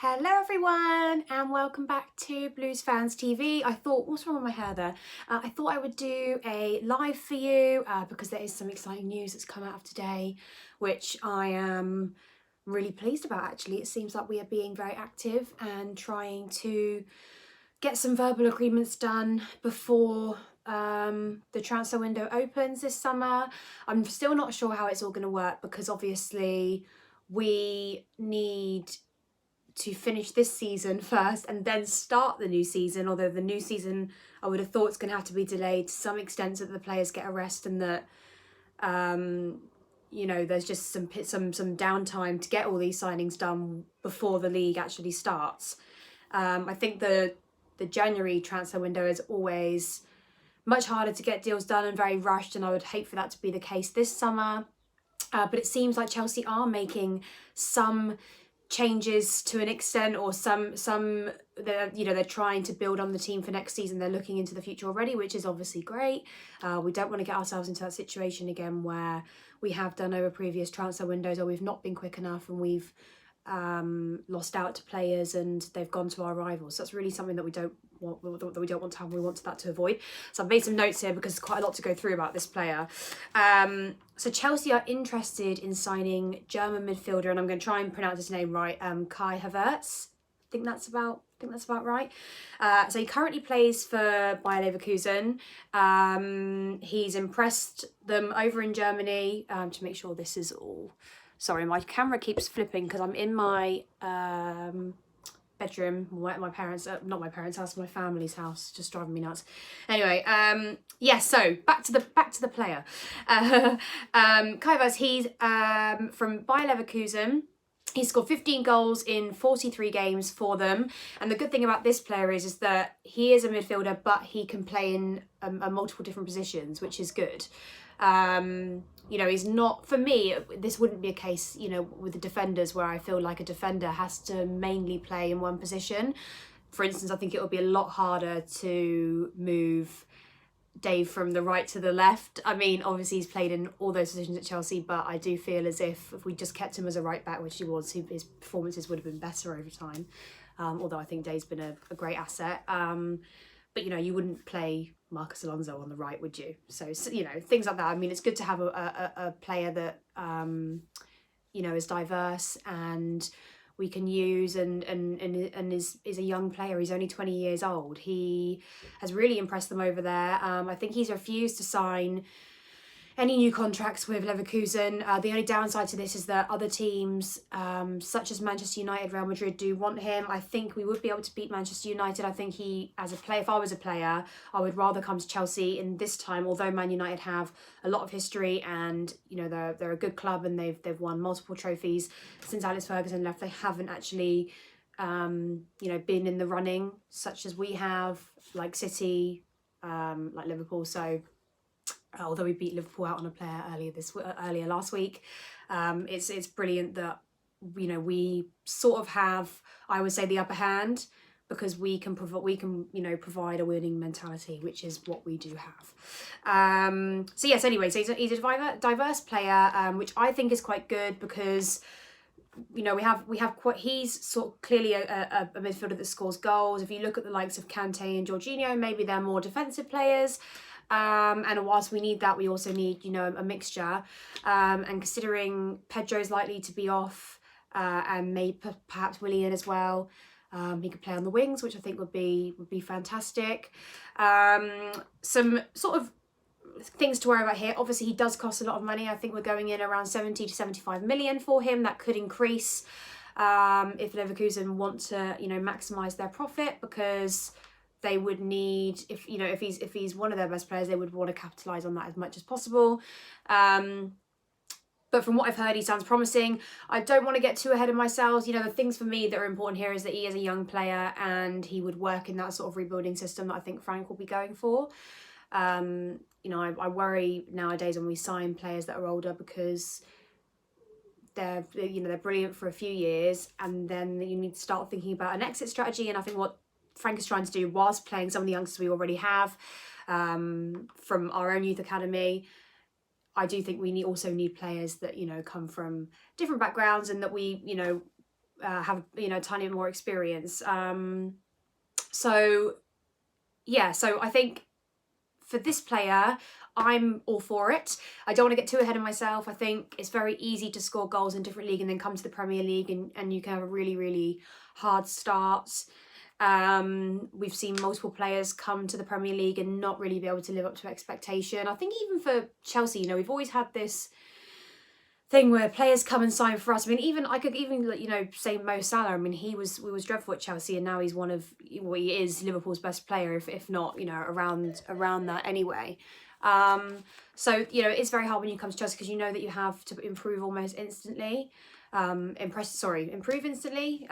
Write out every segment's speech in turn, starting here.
Hello everyone and welcome back to Blues Fans TV. I thought, what's wrong with my hair there? I thought I would do a live for you because there is some exciting news that's come out of today, which I am really pleased about actually. It seems like we are being very active and trying to get some verbal agreements done before the transfer window opens this summer. I'm still not sure how it's all going to work because obviously we need to finish this season first and then start the new season, although the new season I would have thought is going to have to be delayed to some extent so that the players get a rest and that there's just some downtime to get all these signings done before the league actually starts. I think the January transfer window is always much harder to get deals done and very rushed, and I would hate for that to be the case this summer. But it seems like Chelsea are making some changes to an extent, or some they're trying to build on the team for next season. They're looking into the future already, which is obviously great. We don't want to get ourselves into that situation again where we have done over previous transfer windows, or we've not been quick enough and we've lost out to players and they've gone to our rivals. So that's really something that we don't want to have. We want that to avoid. So I've made some notes here because there's quite a lot to go through about this player. So Chelsea are interested in signing German midfielder, and I'm going to try and pronounce his name right. Kai Havertz. I think that's about right. So he currently plays for Bayer Leverkusen. He's impressed them over in Germany. To make sure this is all. Sorry, my camera keeps flipping because I'm in my bedroom, my parents, not my parents' house, my family's house, just driving me nuts. Anyway, so back to the player. Kai Havertz, he's from Bayer Leverkusen. He's scored 15 goals in 43 games for them. And the good thing about this player is that he is a midfielder, but he can play in multiple different positions, which is good. He's not, for me, this wouldn't be a case, with the defenders where I feel like a defender has to mainly play in one position. For instance, I think it would be a lot harder to move Dave from the right to the left. I mean, obviously he's played in all those positions at Chelsea, but I do feel as if we just kept him as a right back, which he was, his performances would have been better over time. Although I think Dave's been a great asset. But, you wouldn't play Marcus Alonso on the right, would you? So things like that. I mean, it's good to have a player that, is diverse and we can use and is a young player. He's only 20 years old. He has really impressed them over there. I think he's refused to sign any new contracts with Leverkusen. The only downside to this is that other teams, such as Manchester United, Real Madrid, do want him. I think we would be able to beat Manchester United. I think he, as a player, if I was a player, I would rather come to Chelsea in this time, although Man United have a lot of history and, they're a good club and they've won multiple trophies since Alex Ferguson left. They haven't actually, been in the running, such as we have, like City, like Liverpool. So, although we beat Liverpool out on a player earlier last week, it's brilliant that we sort of have, I would say, the upper hand because we can provide a winning mentality, which is what we do have. So he's a diverse player, which I think is quite good because he's sort of clearly a midfielder that scores goals. If you look at the likes of Kante and Jorginho, maybe they're more defensive players. And whilst we need that, we also need, a mixture. And considering Pedro's likely to be off, and maybe perhaps Willian as well, he could play on the wings, which I think would be fantastic. Some sort of things to worry about here. Obviously, he does cost a lot of money. I think we're going in around 70 to 75 million for him. That could increase if Leverkusen want to, maximise their profit, because they would need, if he's one of their best players, they would want to capitalise on that as much as possible. But from what I've heard, he sounds promising. I don't want to get too ahead of myself. The things for me that are important here is that he is a young player and he would work in that sort of rebuilding system that I think Frank will be going for. I worry nowadays when we sign players that are older because they're brilliant for a few years and then you need to start thinking about an exit strategy. And I think what Frank is trying to do whilst playing some of the youngsters we already have from our own youth academy, I do think we also need players that come from different backgrounds and that we have, you know, a tiny bit more experience. So yeah, so I think for this player, I'm all for it. I don't want to get too ahead of myself. I think it's very easy to score goals in different league and then come to the Premier League and you can have a really, really hard start. We've seen multiple players come to the Premier League and not really be able to live up to expectation. I think even for Chelsea, you know, we've always had this thing where players come and sign for us. I mean, even I could even, you know, say Mo Salah. I mean, we was dreadful at Chelsea, and now he's one of, well, he is Liverpool's best player, if not, you know, around that anyway. So, you know, it's very hard when you come to Chelsea because you know that you have to improve almost instantly. Improve instantly,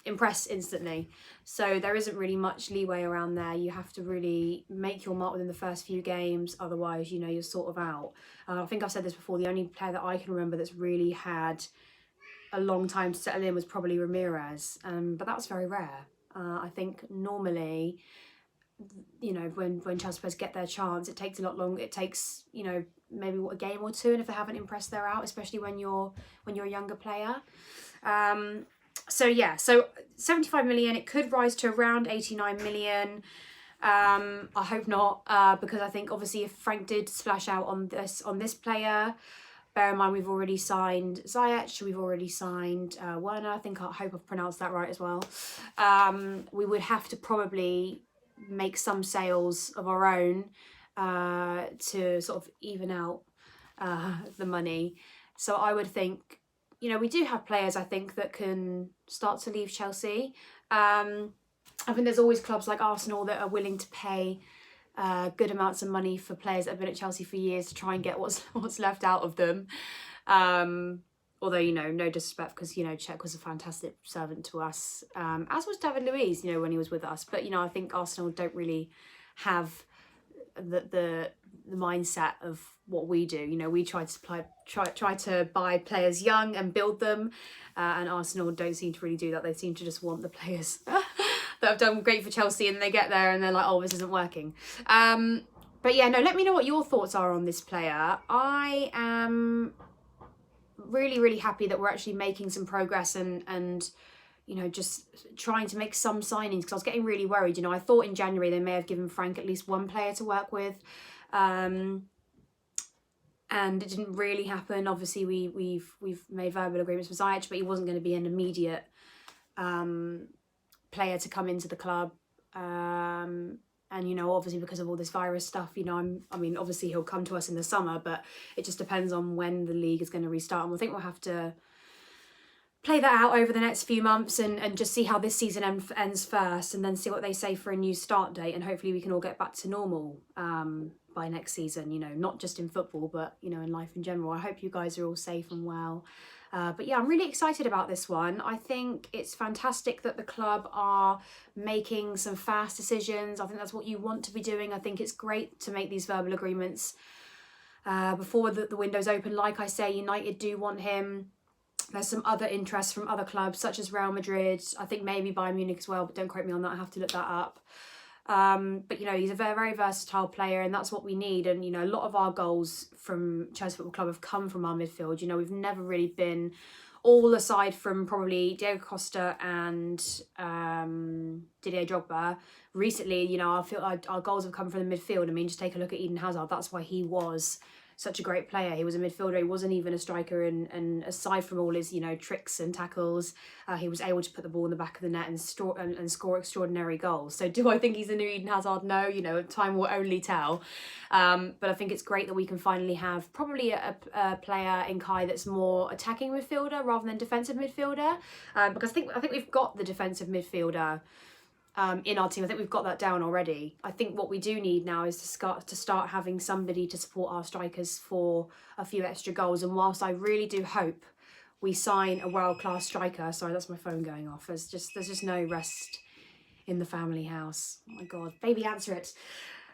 impress instantly. So there isn't really much leeway around there. You have to really make your mark within the first few games, otherwise, you know, you're sort of out. I think I've said this before, the only player that I can remember that's really had a long time to settle in was probably Ramirez, but that was very rare. I think normally, you know, when Chelsea players get their chance, it takes a lot longer. It takes, you know, maybe a game or two, and if they haven't impressed, they're out, especially when you're a younger player. So yeah, so 75 million, it could rise to around 89 million. I hope not, because I think obviously if Frank did splash out on this player, bear in mind we've already signed Ziyech, we've already signed Werner. I hope I've pronounced that right as well. We would have to probably make some sales of our own to sort of even out the money. So I would think, you know, we do have players, I think, that can start to leave Chelsea. I think there's always clubs like Arsenal that are willing to pay good amounts of money for players that have been at Chelsea for years to try and get what's left out of them. Although, you know, no disrespect, because, you know, Czech was a fantastic servant to us, as was David Luiz, you know, when he was with us. But, you know, I think Arsenal don't really have the mindset of what we do. You know, we try to buy players young and build them, and Arsenal don't seem to really do that. They seem to just want the players that have done great for Chelsea, and they get there and they're like, oh, this isn't working. But yeah, no, let me know what your thoughts are on this player. I am really, really happy that we're actually making some progress and you know, just trying to make some signings, because I was getting really worried. You know, I thought in January they may have given Frank at least one player to work with, and it didn't really happen. Obviously, we've made verbal agreements with Ziyech, but he wasn't going to be an immediate player to come into the club. And, you know, obviously because of all this virus stuff, you know, I mean, obviously he'll come to us in the summer, but it just depends on when the league is going to restart. And I think we'll have to play that out over the next few months and just see how this season ends first, and then see what they say for a new start date. And hopefully we can all get back to normal by next season, you know, not just in football, but, you know, in life in general. I hope you guys are all safe and well. But yeah, I'm really excited about this one. I think it's fantastic that the club are making some fast decisions. I think that's what you want to be doing. I think it's great to make these verbal agreements before the window's open. Like I say, United do want him. There's some other interests from other clubs, such as Real Madrid. I think maybe Bayern Munich as well, but don't quote me on that. I have to look that up. But, you know, he's a very, very versatile player, and that's what we need. And, you know, a lot of our goals from Chelsea Football Club have come from our midfield. You know, we've never really been, all aside from probably Diego Costa and Didier Drogba. Recently, you know, I feel like our goals have come from the midfield. I mean, just take a look at Eden Hazard. That's why he was such a great player. He was a midfielder. He wasn't even a striker, and aside from all his, you know, tricks and tackles, he was able to put the ball in the back of the net and score extraordinary goals. So do I think he's the new Eden Hazard? No, you know, time will only tell. But I think it's great that we can finally have probably a player in Kai that's more attacking midfielder rather than defensive midfielder, because I think we've got the defensive midfielder in our team. I think we've got that down already. I think what we do need now is to start having somebody to support our strikers for a few extra goals. And whilst I really do hope we sign a world-class striker, sorry, that's my phone going off. There's just no rest in the family house. Oh my God, baby, answer it.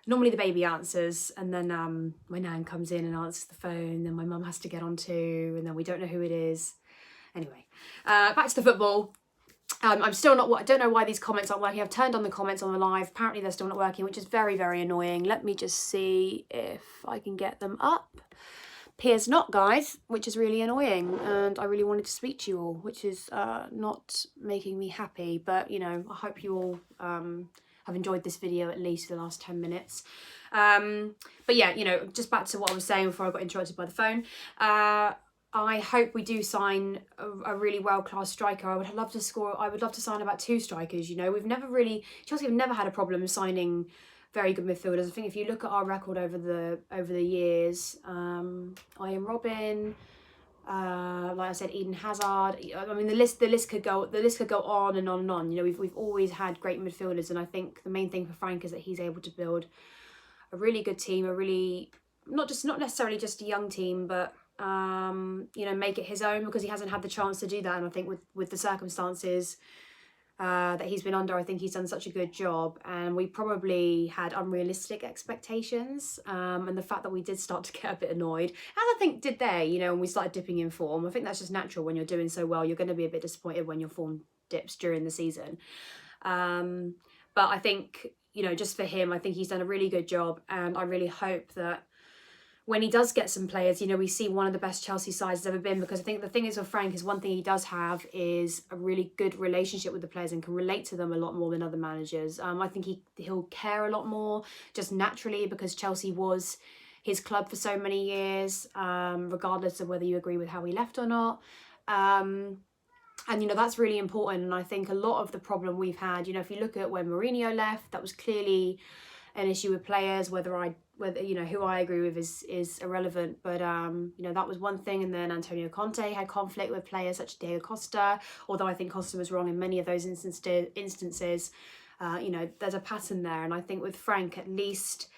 Normally the baby answers, and then my nan comes in and answers the phone. Then my mum has to get on too, and then we don't know who it is. Anyway, back to the football. I'm still not, I don't know why these comments aren't working. I've turned on the comments on the live. Apparently they're still not working, which is very, very annoying. Let me just see if I can get them up. appears not, guys, which is really annoying, and I really wanted to speak to you all, which is not making me happy, but you know, I hope you all have enjoyed this video at least for the last 10 minutes. But yeah, you know, just back to what I was saying before I got interrupted by the phone. I hope we do sign a really world-class striker. I would love to sign about 2 strikers. You know, Chelsea have never had a problem signing very good midfielders. I think if you look at our record over the years, Ian Robin, like I said, Eden Hazard. I mean, the list could go on and on and on. You know, we've always had great midfielders, and I think the main thing for Frank is that he's able to build a really good team, a really not necessarily just a young team, but you know, make it his own, because he hasn't had the chance to do that. And I think with the circumstances that he's been under, I think he's done such a good job, and we probably had unrealistic expectations, and the fact that we did start to get a bit annoyed, as I think did they, you know, when we started dipping in form. I think that's just natural. When you're doing so well, you're going to be a bit disappointed when your form dips during the season, but I think, you know, just for him, I think he's done a really good job, and I really hope that when he does get some players, you know, we see one of the best Chelsea sides has ever been, because I think the thing is with Frank is one thing he does have is a really good relationship with the players and can relate to them a lot more than other managers. I think he'll care a lot more just naturally, because Chelsea was his club for so many years, regardless of whether you agree with how he left or not. And, you know, that's really important. And I think a lot of the problem we've had, you know, if you look at when Mourinho left, that was clearly an issue with players. Whether you know, who I agree with is irrelevant, but you know, that was one thing. And then Antonio Conte had conflict with players such as Diego Costa, although I think Costa was wrong in many of those instances. You know, there's a pattern there, and I think with Frank, at least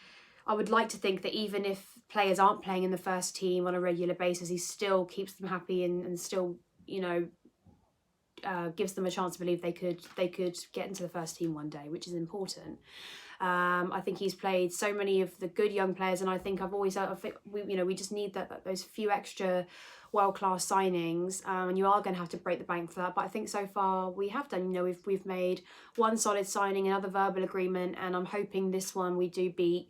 I would like to think that even if players aren't playing in the first team on a regular basis, he still keeps them happy and still, you know, gives them a chance to believe they could get into the first team one day, which is important. I think he's played so many of the good young players, and I think we just need those few extra world-class signings, and you are going to have to break the bank for that. But I think so far we have done. You know, we've made one solid signing, another verbal agreement, and I'm hoping this one we do beat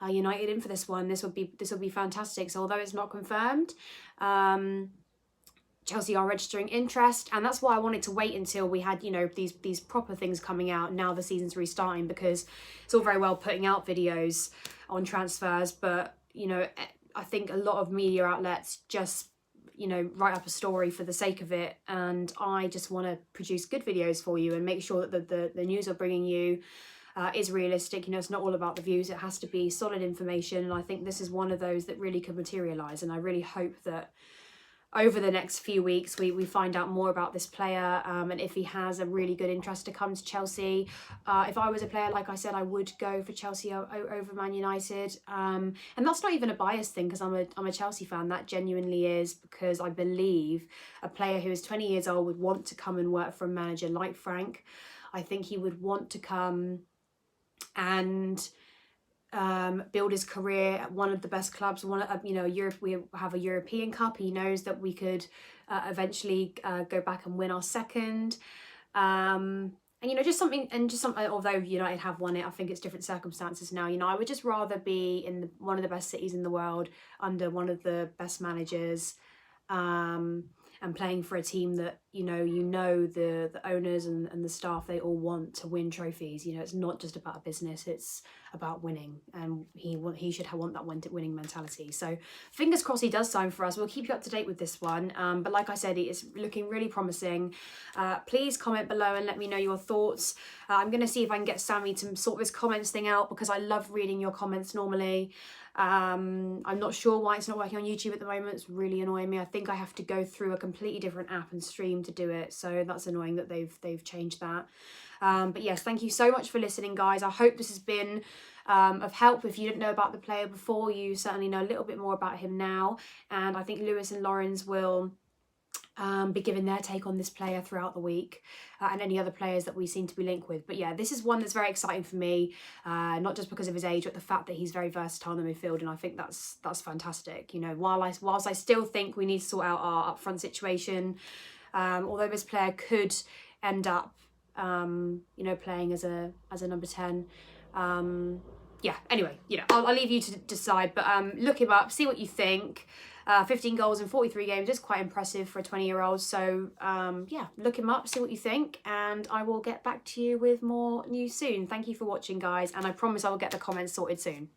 United in for this one. This will be fantastic. So although it's not confirmed, Chelsea are registering interest, and that's why I wanted to wait until we had, you know, these proper things coming out. Now the season's restarting, because it's all very well putting out videos on transfers, but, you know, I think a lot of media outlets just, you know, write up a story for the sake of it, and I just want to produce good videos for you and make sure that the news we're bringing you is realistic. You know, it's not all about the views, it has to be solid information, and I think this is one of those that really could materialise, and I really hope that over the next few weeks we find out more about this player, and if he has a really good interest to come to Chelsea. If I was a player, like I said, I would go for Chelsea over Man United, and that's not even a biased thing, because I'm a Chelsea fan. That genuinely is because I believe a player who is 20 years old would want to come and work for a manager like Frank. I think he would want to come and build his career at one of the best clubs. You know, we have a European Cup. He knows that we could eventually go back and win our second. And, you know, just something. Although United have won it, I think it's different circumstances now. You know, I would just rather be in one of the best cities in the world under one of the best managers, and playing for a team that, you know the owners and the staff, they all want to win trophies. You know, it's not just about a business, it's about winning, and he should want that winning mentality. So fingers crossed he does sign for us. We'll keep you up to date with this one, but like I said, it is looking really promising. Please comment below and let me know your thoughts. I'm going to see if I can get Sammy to sort this comments thing out, because I love reading your comments normally. I'm not sure why it's not working on YouTube at the moment. It's really annoying me. I think I have to go through a completely different app and stream to do it, so that's annoying that they've changed that. But yes, thank you so much for listening, guys. I hope this has been of help. If you didn't know about the player before, you certainly know a little bit more about him now, and I think Lewis and Lawrence will be giving their take on this player throughout the week, and any other players that we seem to be linked with. But yeah, this is one that's very exciting for me, not just because of his age, but the fact that he's very versatile in the midfield, and I think that's fantastic. You know, whilst I still think we need to sort out our up front situation, although this player could end up you know, playing as a number 10. Yeah, anyway, you know, I'll leave you to decide, but look him up, see what you think. 15 goals in 43 games is quite impressive for a 20-year-old. So yeah, look him up, see what you think, and I will get back to you with more news soon. Thank you for watching, guys, and I promise I will get the comments sorted soon.